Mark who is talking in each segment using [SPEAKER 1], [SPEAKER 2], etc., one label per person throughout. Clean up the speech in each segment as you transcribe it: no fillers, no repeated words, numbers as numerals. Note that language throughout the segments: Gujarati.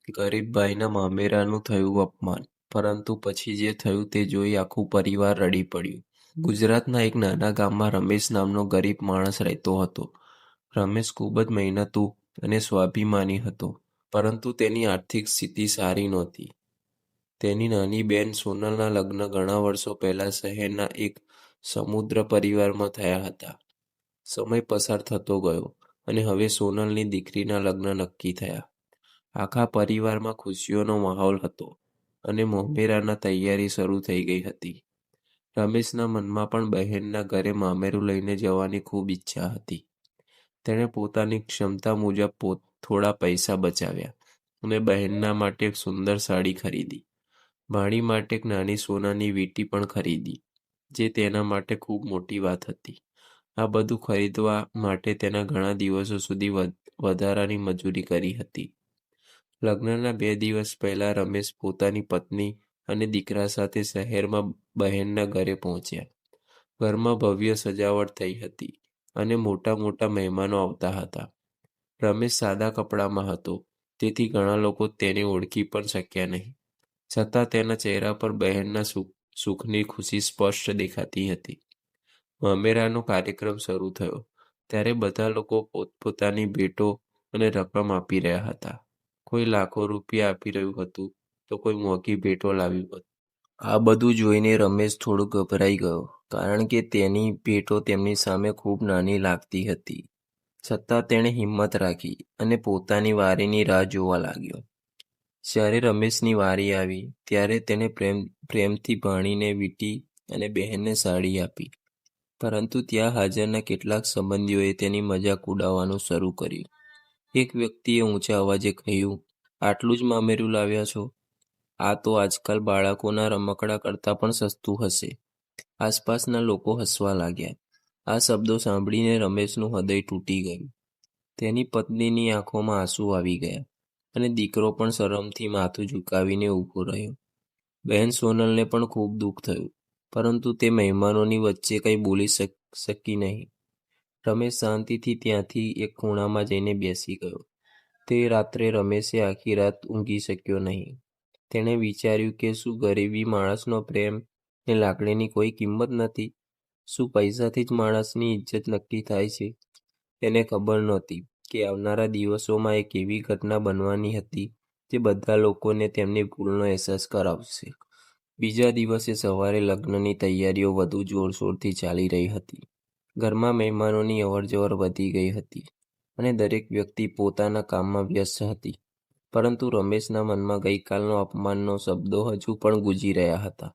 [SPEAKER 1] ગરીબ ભાઈના મામેરાનું થયું અપમાન, પરંતુ પછી જે થયું તે જોઈ આખું પરિવાર રડી પડ્યું. ગુજરાતના એક નાના ગામમાં રમેશ નામનો ગરીબ માણસ રહેતો હતો. રમેશ ખૂબ જ મહેનતુ અને સ્વાભિમાની હતો, પરંતુ તેની આર્થિક સ્થિતિ સારી નહોતી. તેની નાની બહેન સોનલના લગ્ન ઘણા વર્ષો પહેલા શહેરના એક સમુદ્ર પરિવારમાં થયા હતા. સમય પસાર થતો ગયો અને હવે સોનલની દીકરીના લગ્ન નક્કી થયા. આખા પરિવારમાં ખુશીઓનો માહોલ હતો અને મોમેરાના તૈયારી શરૂ થઈ ગઈ હતી. રમેશના મનમાં પણ બહેનના ઘરે મામેરું લઈને જવાની ખૂબ ઈચ્છા હતી. તેણે પોતાની ક્ષમતા મુજબ થોડા પૈસા બચાવ્યા અને બહેનના માટે એક સુંદર સાડી ખરીદી. ભાણી માટે એક નાની સોનાની વીંટી પણ ખરીદી, જે તેના માટે ખૂબ મોટી વાત હતી. આ બધું ખરીદવા માટે તેના ઘણા દિવસો સુધી વધારાની મજૂરી કરી હતી. લગ્નના 2 દિવસ પહેલા રમેશ પોતાની પત્ની અને દીકરા સાથે શહેરમાં બહેનના ઘરે પહોંચ્યા. ઘરમાં ભવ્ય સજાવટ થઈ હતી અને મોટા મોટા મહેમાનો આવતા હતા. રમેશ સાદા કપડામાં હતો, તેથી ઘણા લોકો તેને ઓળખી પણ શક્યા નહીં. છતાં તેના ચહેરા પર બહેનના સુખની ખુશી સ્પષ્ટ દેખાતી હતી. મામેરાનો કાર્યક્રમ શરૂ થયો ત્યારે બધા લોકો પોતપોતાની ભેટો અને રકમ આપી રહ્યા હતા. કોઈ લાખો રૂપિયા આપી રહ્યું હતું તો કોઈ મોંઘી ભેટો લાવ્યું હતું. આ બધું જોઈને રમેશ થોડો ગભરાઈ ગયો, કારણ કે તેની ભેટો તેમની સામે ખૂબ નાની લાગતી હતી. છતાં તેણે હિંમત રાખી અને પોતાની વારીની રાહ જોવા લાગ્યો. જ્યારે રમેશની વારી આવી ત્યારે તેણે પ્રેમથી ભાણીને વીંટી અને બહેનને સાડી આપી. પરંતુ ત્યાં હાજરના કેટલાક સંબંધીઓએ તેની મજાક ઉડાવવાનું શરૂ કર્યું. એક વ્યક્તિએ ઊંચા અવાજે કહ્યું, "આટલું જ મામેરું લાવ્યા છો? આ તો આજકાલ બાળકોના રમકડા કરતાં પણ સસ્તું હશે." આસપાસના લોકો હસવા લાગ્યા. આ શબ્દો સાંભળીને રમેશનું હૃદય તૂટી ગયું. તેની પત્નીની આંખોમાં આંસુ આવી ગયા અને દીકરો પણ શરમથી માથું ઝુકાવીને ઊભો રહ્યો. બહેન સોનલને પણ ખૂબ દુઃખ થયું, પરંતુ તે મહેમાનોની વચ્ચે કંઈ બોલી શકી નહીં. રમેશ શાંતિથી ત્યાંથી એક ખૂણામાં જઈને બેસી ગયો. તે રાત્રે રમેશે આખી રાત ઊંઘી શક્યો નહીં. તેણે વિચાર્યું કે શું ગરીબી માણસનો પ્રેમ ને લાગણીની કોઈ કિંમત નથી? શું પૈસાથી જ માણસની ઇજ્જત નક્કી થાય છે? તેને ખબર નહોતી કે આવનારા દિવસોમાં એક એવી ઘટના બનવાની હતી જે બધા લોકોને તેમની ભૂલનો અહેસાસ કરાવશે. બીજા દિવસે સવારે લગ્નની તૈયારીઓ વધુ જોરશોરથી ચાલી રહી હતી. ઘરમાં મહેમાનોની અવરજવર વધી ગઈ હતી અને દરેક વ્યક્તિ પોતાના કામમાં વ્યસ્ત હતી. પરંતુ રમેશના મનમાં ગઈકાલનો અપમાનનો શબ્દો હજુ પણ ગુંજી રહ્યા હતા.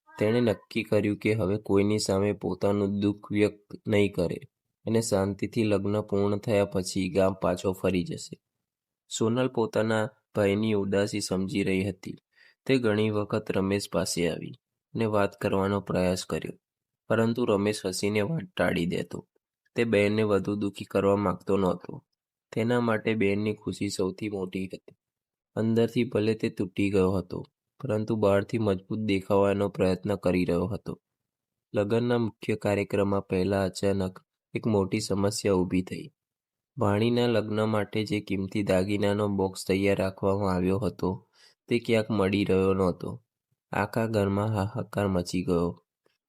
[SPEAKER 1] તેણે નક્કી કર્યું કે હવે કોઈની સામે પોતાનું દુઃખ વ્યક્ત નહીં કરે અને શાંતિથી લગ્ન પૂર્ણ થયા પછી ગામ પાછો ફરી જશે. સોનલ પોતાના ભાઈની ઉદાસી સમજી રહી હતી. તે ઘણી વખત રમેશ પાસે આવી અને વાત કરવાનો પ્રયાસ કર્યો, પરંતુ રમેશ હસીને વાત ટાળી દેતો. તે બહેનને વધુ દુઃખી કરવા માંગતો નહોતો. તેના માટે બહેનની ખુશી સૌથી મોટી હતી. અંદરથી ભલે તે તૂટી ગયો હતો, પરંતુ બહારથી મજબૂત દેખાવાનો પ્રયત્ન કરી રહ્યો હતો. લગ્નના મુખ્ય કાર્યક્રમમાં પહેલા અચાનક એક મોટી સમસ્યા ઊભી થઈ. ભાણીના લગ્ન માટે જે કિંમતી દાગીનાનો બોક્સ તૈયાર રાખવામાં આવ્યો હતો તે ક્યાંક મળી રહ્યો નહોતો. આખા ઘરમાં હાહાકાર મચી ગયો.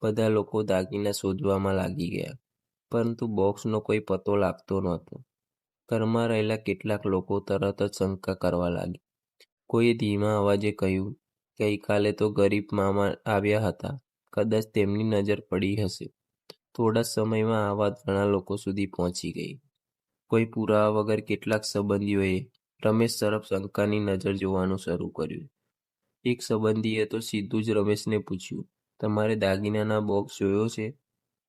[SPEAKER 1] બધા લોકો દાગીના શોધવામાં લાગી ગયા, પરંતુ બોક્સનો કોઈ પતો લાગતો નહોતો. ઘરમાં રહેલા કેટલાક લોકો તરત જ શંકા કરવા લાગ્યા. કોઈએ ધીમા અવાજે કહ્યું, "ગઈકાલે તો ગરીબ મામા આવ્યા હતા, કદાચ તેમની નજર પડી હશે." થોડા સમયમાં આ વાત ઘણા લોકો સુધી પહોંચી ગઈ. કોઈ પુરાવા વગર કેટલાક સંબંધીઓએ રમેશ તરફ શંકાની નજર જોવાનું શરૂ કર્યું. એક સંબંધીએ તો સીધું જ રમેશને પૂછ્યું, "તમારે દાગીનાના બોક્સ જોયો છે?"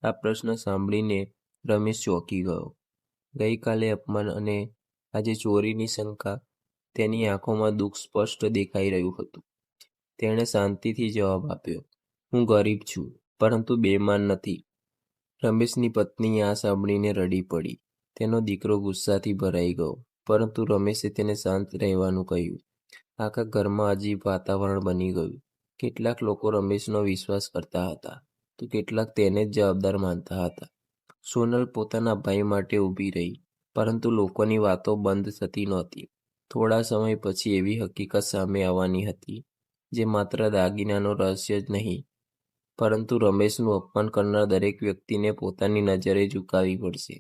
[SPEAKER 1] આ પ્રશ્ન સાંભળીને રમેશ ચોંકી ગયો. ગઈકાલે અપમાન અને આજે ચોરીની શંકા. તેની આંખોમાં દુઃખ સ્પષ્ટ દેખાઈ રહ્યું હતું. તેણે શાંતિથી જવાબ આપ્યો, "હું ગરીબ છું, પરંતુ બેઈમાન નથી." રમેશની પત્ની આ સાંભળીને રડી પડી. તેનો દીકરો ગુસ્સાથી ભરાઈ ગયો, પરંતુ રમેશે તેને શાંત રહેવાનું કહ્યું. આખા ઘરમાં અજીબ વાતાવરણ બની ગયું. કેટલાક લોકો રમેશનો વિશ્વાસ કરતા હતા, તો કેટલાક તેને જ જવાબદાર માનતા હતા. સોનલ પોતાના ભાઈ માટે ઊભી રહી, પરંતુ લોકોની વાતો બંધ થતી નહોતી. થોડા સમય પછી એવી હકીકત સામે આવવાની હતી જે માત્ર દાગીનાનો રહસ્ય જ નહીં, પરંતુ રમેશનું અપમાન કરનાર દરેક વ્યક્તિને પોતાની નજરે ઝુકાવવી પડશે.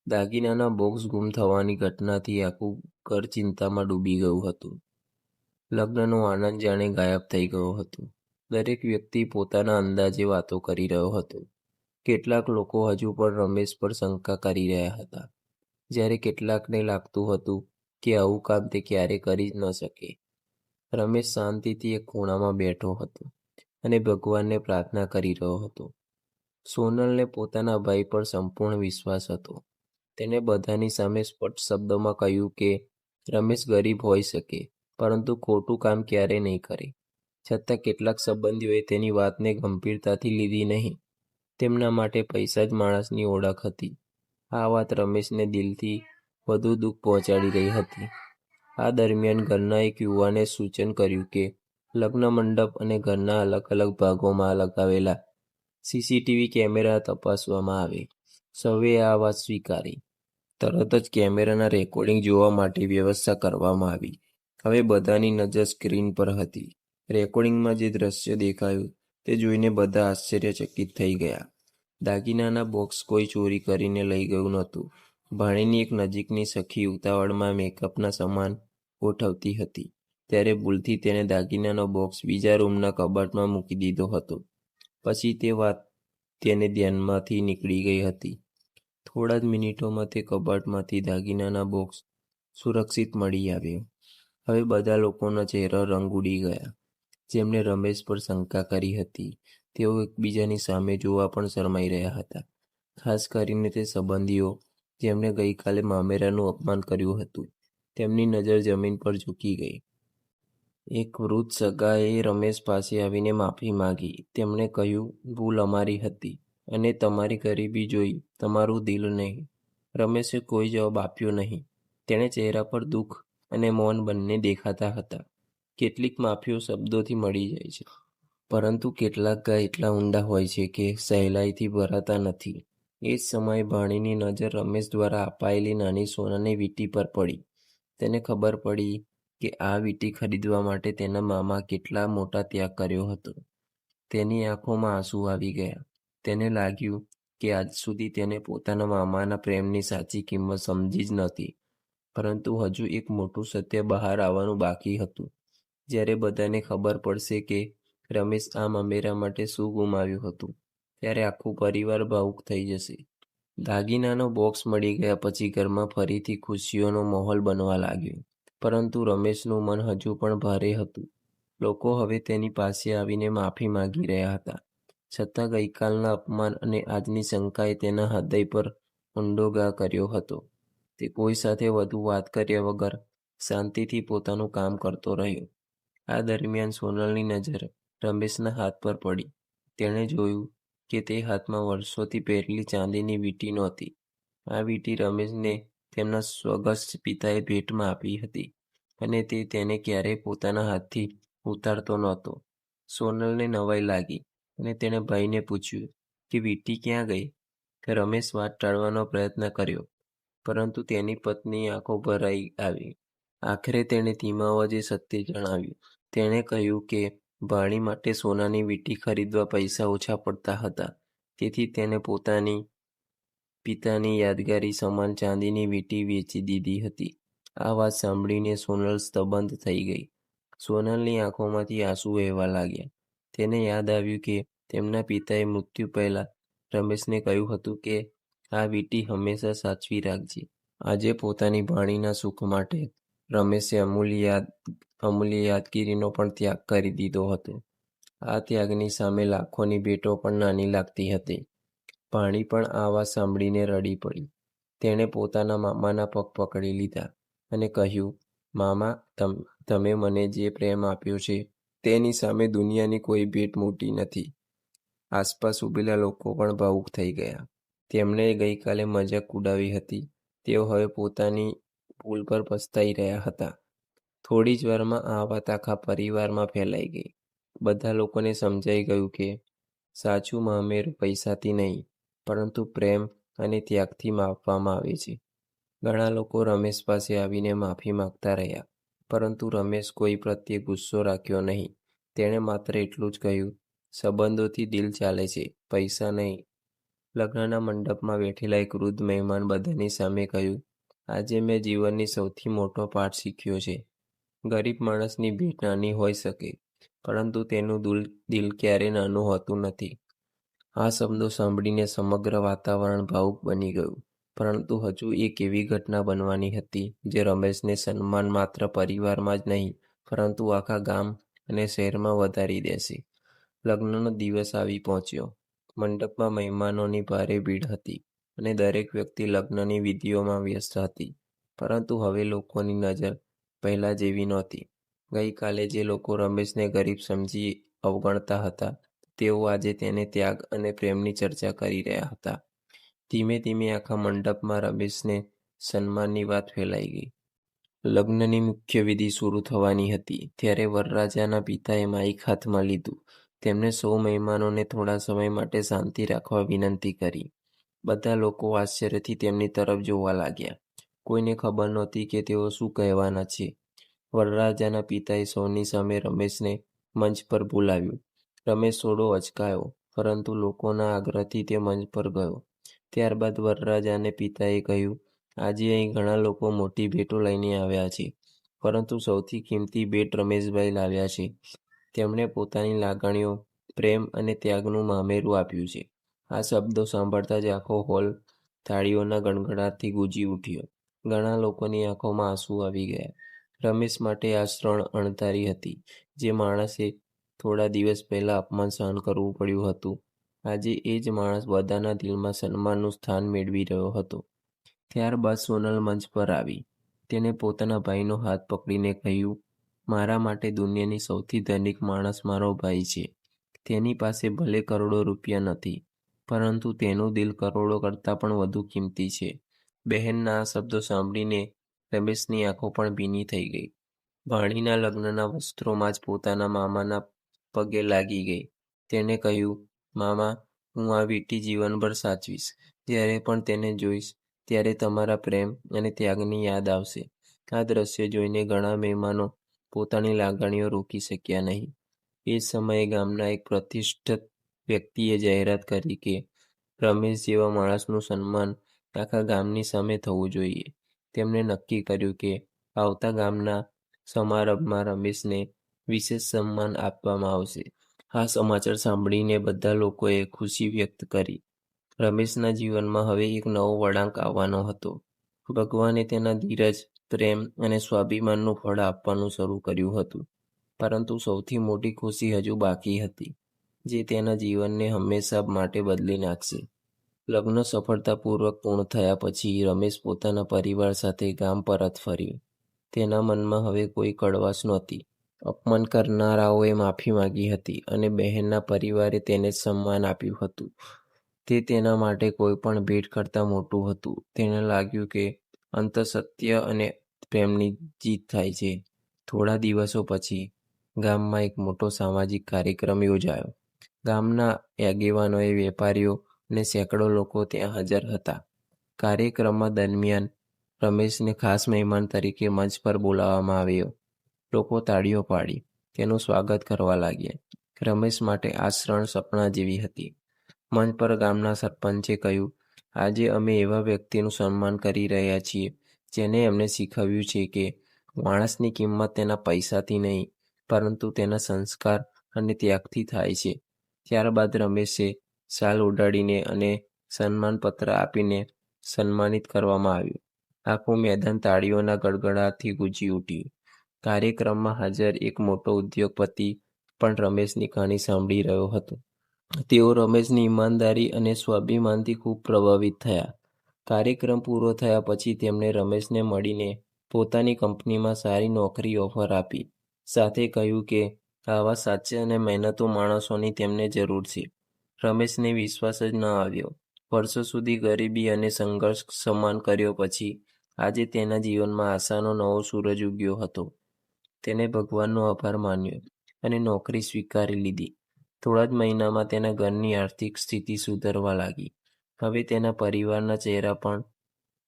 [SPEAKER 1] દાગીનાના બોક્સ ગુમ થવાની ઘટનાથી આખું ઘર ચિંતામાં ડૂબી ગયું હતું. લગ્નનો આનંદ જાણે ગાયબ થઈ ગયો હતો. દરેક વ્યક્તિ પોતાના અંદાજે વાતો કરી રહ્યો હતો. કેટલાક લોકો હજુ પણ રમેશ પર શંકા કરી રહ્યા હતા, જ્યારે કેટલાકને લાગતું હતું કે આવું કામ તે ક્યારે કરી ન શકે. રમેશ શાંતિથી એક ખૂણામાં બેઠો હતો અને ભગવાનને પ્રાર્થના કરી રહ્યો હતો. સોનલને પોતાના ભાઈ પર સંપૂર્ણ વિશ્વાસ હતો. તેણે બધાની સામે સ્પષ્ટ શબ્દોમાં કહ્યું કે રમેશ ગરીબ હોઈ શકે, પરંતુ ખોટું કામ ક્યારેય નહીં કરે. છતાં કેટલાક સંબંધીઓએ તેની વાતને ગંભીરતાથી લીધી નહીં. તેમના માટે પૈસા જ માણસની ઓળખ હતી. આ વાત રમેશને દિલથી વધુ દુઃખ પહોંચાડી રહી હતી. આ દરમિયાન ઘરના એક યુવાને સૂચન કર્યું કે લગ્ન મંડપ અને ઘરના અલગ અલગ ભાગોમાં લગાવેલા સીસીટીવી કેમેરા તપાસવામાં આવે. સૌએ આ વાત સ્વીકારી. તરત જ કેમેરાના રેકોર્ડિંગ જોવા માટે વ્યવસ્થા કરવામાં આવી. હવે બધાની નજર સ્ક્રીન પર હતી. રેકોર્ડિંગમાં જે દ્રશ્ય દેખાયું તે જોઈને બધા આશ્ચર્યચકિત થઈ ગયા. દાગીનાના બોક્સ કોઈ ચોરી કરીને લઈ ગયું નહોતું. ભાણીની એક નજીકની સખી ઉતાવળમાં મેકઅપના સામાન ગોઠવતી હતી, ત્યારે ભૂલથી તેણે દાગીનાનો બોક્સ બીજા રૂમના કબાટમાં મૂકી દીધો હતો. પછી તે વાત તેને ધ્યાનમાંથી નીકળી ગઈ હતી. થોડા જ મિનિટોમાં તે કબાટમાંથી દાગીનાના બોક્સ સુરક્ષિત મળી આવ્યો. હવે બધા લોકોના ચહેરા રંગ ઉડી ગયા. જેમણે રમેશ પર શંકા કરી હતી તેઓ એકબીજાની સામે જોવા પણ શરમાઈ રહ્યા હતા. ખાસ કરીને તે સંબંધીઓ જેમણે ગઈકાલે મામેરાનું અપમાન કર્યું હતું. તેમની નજર જમીન પર ઝૂકી ગઈ. એક વૃદ્ધ સગાએ રમેશ પાસે આવીને માફી માંગી. તેમણે કહ્યું, ભૂલ અમારી હતી અને તમારી ગરીબી જોઈ તમારું દિલ નહીં. રમેશે કોઈ જવાબ આપ્યો નહીં. તેણે ચહેરા પર દુઃખ અને મૌન બંને દેખાતા હતા. કેટલીક માફીઓ શબ્દોથી મળી જાય છે, પરંતુ કેટલાક ઘા એટલા ઊંડા હોય છે કે સહેલાઈથી ભરાતા નથી. એ જ સમયે ભાણીની નજર રમેશ દ્વારા અપાયેલી નાની સોનાની વીંટી પર પડી. તેને ખબર પડી કે આ વીંટી ખરીદવા માટે તેના મામા કેટલા મોટા ત્યાગ કર્યો હતો. તેની આંખોમાં આંસુ આવી ગયા. તેને લાગ્યું કે આજ સુધી તેને પોતાના મામાના પ્રેમની સાચી કિંમત સમજી જ નહોતી. પરંતુ હજુ એક મોટું સત્ય બહાર આવવાનું બાકી હતું. જ્યારે બધાને ખબર પડશે કે રમેશ આ મામેરા માટે શું ગુમાવ્યું હતું, ત્યારે આખું પરિવાર ભાવુક થઈ જશે. દાગીનાનો બોક્સ મળી ગયા પછી ઘરમાં ફરીથી ખુશીઓનો માહોલ બનવા લાગ્યો. પરંતુ રમેશનું મન હજુ પણ ભારે હતું. લોકો હવે તેની પાસે આવીને માફી માંગી રહ્યા હતા. છતાં ગઈકાલના અપમાન અને આજની શંકાએ તેના હૃદય પર ઊંડો ઘા કર્યો હતો. તે કોઈ સાથે વધુ વાત કર્યા વગર શાંતિથી પોતાનું કામ કરતો રહ્યો. આ દરમિયાન સોનલની નજર રમેશના હાથ પર પડી. તેણે જોયું કે તે હાથમાં વર્ષોથી પહેરેલી ચાંદીની વીંટી નહોતી. આ વીંટી રમેશને તેમના સ્વર્ગસ્થ પિતાએ ભેટમાં આપી હતી અને તે તેને ક્યારેય પોતાના હાથથી ઉતારતો નહોતો. સોનલને નવાઈ લાગી અને તેણે ભાઈને પૂછ્યું કે વીંટી ક્યાં ગઈ. રમેશ વાત ટાળવાનો પ્રયત્ન કર્યો, પરંતુ તેની પત્ની આંખો ભરાઈ આવી. આખરે તેણે ધીમા અવાજે સત્ય જણાવ્યું. તેણે કહ્યું કે ભાણી માટે સોનાની વીંટી ખરીદવા પૈસા ઓછા પડતા હતા, તેથી તેણે પોતાની પિતાની યાદગારી સમાન ચાંદીની વીંટી વેચી દીધી હતી. આ વાત સાંભળીને સોનલ સ્તબ્ધ થઈ ગઈ. સોનલની આંખોમાંથી આંસુ વહેવા લાગ્યા. તેને યાદ આવ્યું કે તેમના પિતાએ મૃત્યુ પહેલાં રમેશને કહ્યું હતું કે આ વીંટી હંમેશા સાચવી રાખજે. આજે પોતાની ભાણીના સુખ માટે રમેશે અમૂલ્ય યાદગીરીનો પણ ત્યાગ કરી દીધો હતો. આ ત્યાગની સામે લાખોની ભેટો પણ નાની લાગતી હતી. ભાણી પણ આ વાત સાંભળીને રડી પડી. તેણે પોતાના મામાના પગ પકડી લીધા અને કહ્યું, મામા, તમે મને જે પ્રેમ આપ્યો છે તેની સામે દુનિયાની કોઈ ભેટ મોટી નથી. આસપાસ ઊભેલા લોકો પણ ભાવુક થઈ ગયા. તેમણે ગઈકાલે મજાક ઉડાવી હતી. તેઓ હવે પોતાની ભૂલ પર પછતાઈ રહ્યા હતા. થોડી જ વારમાં આ વાત આખા પરિવારમાં ફેલાઈ ગઈ. બધા લોકોને સમજાઈ ગયું કે સાચું મામેરું પૈસાથી નહીં, પરંતુ પ્રેમ અને ત્યાગથી માપવામાં આવે છે. ઘણા લોકો રમેશ પાસે આવીને માફી માંગતા રહ્યા, પરંતુ રમેશ કોઈ પ્રત્યે ગુસ્સો રાખ્યો નહીં. તેણે માત્ર એટલું જ કહ્યું, સંબંધોથી દિલ ચાલે છે, પૈસા નહીં. લગ્નના મંડપમાં બેઠેલા એક વૃદ્ધ મહેમાન બધાની સામે કહ્યું, આજે મેં જીવનની સૌથી મોટો પાઠ શીખ્યો છે. ગરીબ માણસની ભેટ નાની હોઈ શકે, પરંતુ તેનું દિલ ક્યારેય નાનું હોતું નથી. આ શબ્દો સાંભળીને સમગ્ર વાતાવરણ ભાવુક બની ગયું. પરંતુ હજુ એક એવી ઘટના બનવાની હતી જે રમેશને સન્માન માત્ર પરિવારમાં જ નહીં, પરંતુ આખા ગામ અને શહેરમાં વધારી દેશે. લગ્નનો દિવસ આવી પહોંચ્યો. મંડપમાં મહેમાનોની ભારે ભીડ હતી અને દરેક વ્યક્તિ લગ્નની વિધિઓમાં વ્યસ્ત હતી. પરંતુ હવે લોકોની નજર પહેલા જેવી નહોતી. ગઈકાલે જે લોકો રમેશને ગરીબ સમજી અવગણતા હતા, તેઓ આજે તેને ત્યાગ અને પ્રેમની ચર્ચા કરી રહ્યા હતા. ધીમે ધીમે આખા મંડપમાં રમેશને સન્માનની વાત ફેલાઈ ગઈ. લગ્નની મુખ્ય વિધિ શરૂ થવાની હતી ત્યારે વરરાજાના પિતાએ માઇક હાથમાં લીધું. તેમણે સૌ મહેમાનોને થોડા સમય માટે શાંતિ રાખવા વિનંતી કરી. બધા લોકો આશ્ચર્યથી તેમની તરફ જોવા લાગ્યા. કોઈને ખબર નહોતી કે તેઓ શું કહેવાના છે. વરરાજાના પિતાએ સૌની સામે રમેશને મંચ પર બોલાવ્યો. રમેશ થોડો અચકાયો, પરંતુ લોકોના આગ્રહથી તે મંચ પર ગયો. ત્યારબાદ વરરાજાને પિતાએ કહ્યું, આજે અહીં ઘણા લોકો મોટી ભેટો લઈને આવ્યા છે, પરંતુ સૌથી કિંમતી ભેટ રમેશભાઈ લાવ્યા છે. તેમણે પોતાની લાગણીઓ, પ્રેમ અને ત્યાગનું મામેરું આપ્યું છે. આ શબ્દો સાંભળતા જ આખો હોલ તાળીઓના ગણગણાટથી ગૂંજી ઉઠ્યો. ઘણા લોકોની આંખોમાં આંસુ આવી ગયા. રમેશ માટે આ ક્ષણ અણધારી હતી. જે માણસે થોડા દિવસ પહેલા અપમાન સહન કરવું પડ્યું હતું, આજે એ જ માણસ બધાના દિલમાં સન્માનનું સ્થાન મેળવી રહ્યો હતો. ત્યારબાદ સોનલ મંચ પર આવી. તેણે પોતાના ભાઈનો હાથ પકડીને કહ્યું, મારા માટે દુનિયાની સૌથી ધનિક માણસ મારો ભાઈ છે. તેની પાસે ભલે કરોડો રૂપિયા નથી, પરંતુ તેનું દિલ કરોડો કરતાં પણ વધુ કિંમતી છે. બહેનના આ શબ્દો સાંભળીને રમેશની આંખો પણ ભીની થઈ ગઈ. ભાણીના લગ્નના વસ્ત્રોમાં જ પોતાના મામાના પગે લાગી ગઈ. તેણે કહ્યું, મામા, હું આ વીંટી જીવનભર સાચવીશ. જ્યારે પણ તેને જોઈશ, ત્યારે તમારા પ્રેમ અને ત્યાગની યાદ આવશે. આ દ્રશ્ય જોઈને ઘણા મહેમાનો પોતાની લાગણીઓ રોકી શક્યા નહીં. એ સમયે ગામના એક પ્રતિષ્ઠિત વ્યક્તિએ જાહેરાત કરી કે રમેશ જેવા માણસનું સન્માન આખા ગામની સામે થવું જોઈએ. તેમણે નક્કી કર્યું કે આવતા ગામના સમારંભમાં રમેશને વિશેષ સન્માન આપવામાં આવશે. આ સમાચાર સાંભળીને બધા લોકોએ ખુશી વ્યક્ત કરી. રમેશના જીવનમાં હવે એક નવો વળાંક આવવાનો હતો. ભગવાને તેના ધીરજ, પ્રેમ અને સ્વાભિમાનનું ફળ આપવાનું શરૂ કર્યું હતું. પરંતુ સૌથી મોટી ખુશી હજુ બાકી હતી, જે તેના જીવનને હંમેશા માટે બદલી નાખશે. લગ્ન સફળતાપૂર્વક પૂર્ણ થયા પછી રમેશ પોતાના પરિવાર સાથે ગામ પરત ફર્યો. તેના મનમાં હવે કોઈ કડવાશ નહોતી. અપમાન કરનારાઓએ માફી માંગી હતી અને બહેનના પરિવારે તેને જ સન્માન આપ્યું હતું. તે તેના માટે કોઈ પણ ભેટ કરતાં મોટું હતું. તેને લાગ્યું કે અંત સત્ય અને પ્રેમની જીત થાય છે. થોડા દિવસો પછી ગામમાં એક મોટો સામાજિક કાર્યક્રમ યોજાયો. ગામના આગેવાનોએ, વેપારીઓ અને સેંકડો લોકો ત્યાં હાજર હતા. કાર્યક્રમમાં દરમિયાન રમેશને ખાસ મહેમાન તરીકે મંચ પર બોલાવવામાં આવ્યો. લોકો તાળીઓ પાડી તેનું સ્વાગત કરવા લાગ્યા. રમેશ માટે આ ક્ષણ સપના જેવી હતી. મંચ પર ગામના સરપંચે કહ્યું, આજે અમે એવા વ્યક્તિનું સન્માન કરી રહ્યા છીએ જેને અમને શીખવ્યું છે કે માણસની કિંમત તેના પૈસાથી નહીં, પરંતુ તેના સંસ્કાર અને ત્યાગથી થાય છે. ત્યારબાદ રમેશે શાલ ઉડાડીને અને સન્માનપત્ર આપીને સન્માનિત કરવામાં આવ્યું. આખું મેદાન તાળીઓના ગડગડાટથી ગૂંજી ઉઠ્યું. કાર્યક્રમમાં હાજર એક મોટો ઉદ્યોગપતિ પણ રમેશની કહાની સાંભળી રહ્યો હતો. તેઓ રમેશની ઈમાનદારી અને સ્વાભિમાનથી ખૂબ પ્રભાવિત થયા. કાર્યક્રમ પૂરો થયા પછી તેમણે રમેશને મળીને પોતાની કંપનીમાં સારી નોકરી ઓફર આપી. સાથે કહ્યું કે આવા સાચા અને મહેનતુ માણસોની તેમને જરૂર છે. રમેશને વિશ્વાસ જ ન આવ્યો. વર્ષો સુધી ગરીબી અને સંઘર્ષ સહન કર્યો પછી આજે તેના જીવનમાં આશાનો નવો સૂરજ ઉગ્યો હતો. તેને ભગવાનનો આભાર માન્યો અને નોકરી સ્વીકારી લીધી. થોડા જ મહિનામાં તેના ઘરની આર્થિક સ્થિતિ સુધરવા લાગી. હવે તેના પરિવારના ચહેરા પણ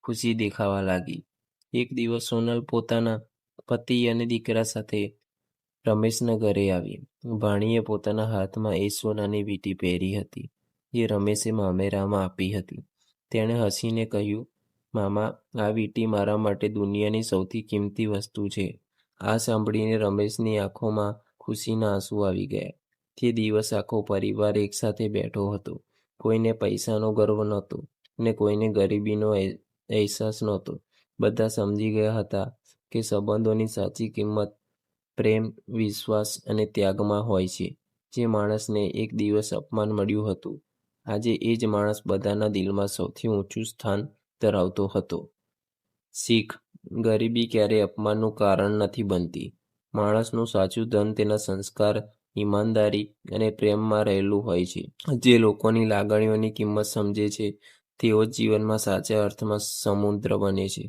[SPEAKER 1] ખુશી દેખાવા લાગી. એક દિવસ સોનલ પોતાના પતિ અને દીકરા સાથે રમેશના ઘરે આવી. ભાણીએ પોતાના હાથમાં એ સોનાની વીંટી પહેરી હતી, જે રમેશે મામેરામાં આપી હતી. તેણે હસીને કહ્યું, મામા, આ વીંટી મારા માટે દુનિયાની સૌથી કિંમતી વસ્તુ છે. આ સાંભળીને રમેશની આંખોમાં ખુશીના આંસુ આવી ગયા. તે દિવસ આખો પરિવાર એકસાથે બેઠો હતો. કોઈને પૈસાનો ગર્વ નહોતો અને કોઈને ગરીબીનો અહેસાસ નહોતો. બધા સમજી ગયા હતા કે સંબંધોની સાચી કિંમત પ્રેમ, વિશ્વાસ અને ત્યાગમાં હોય છે. જે માણસને એક દિવસ અપમાન મળ્યું હતું, આજે એ જ માણસ બધાના દિલમાં સૌથી ઊંચું સ્થાન ધરાવતો હતો. શીખ: ગરીબી ક્યારેય અપમાનનું કારણ નથી બનતી. માણસનું સાચું ધન તેના સંસ્કાર, ઈમાનદારી અને પ્રેમમાં રહેલું હોય છે. જે લોકોની લાગણીઓની કિંમત સમજે છે, તેઓ જ જીવનમાં સાચા અર્થમાં સમૃદ્ધ બને છે.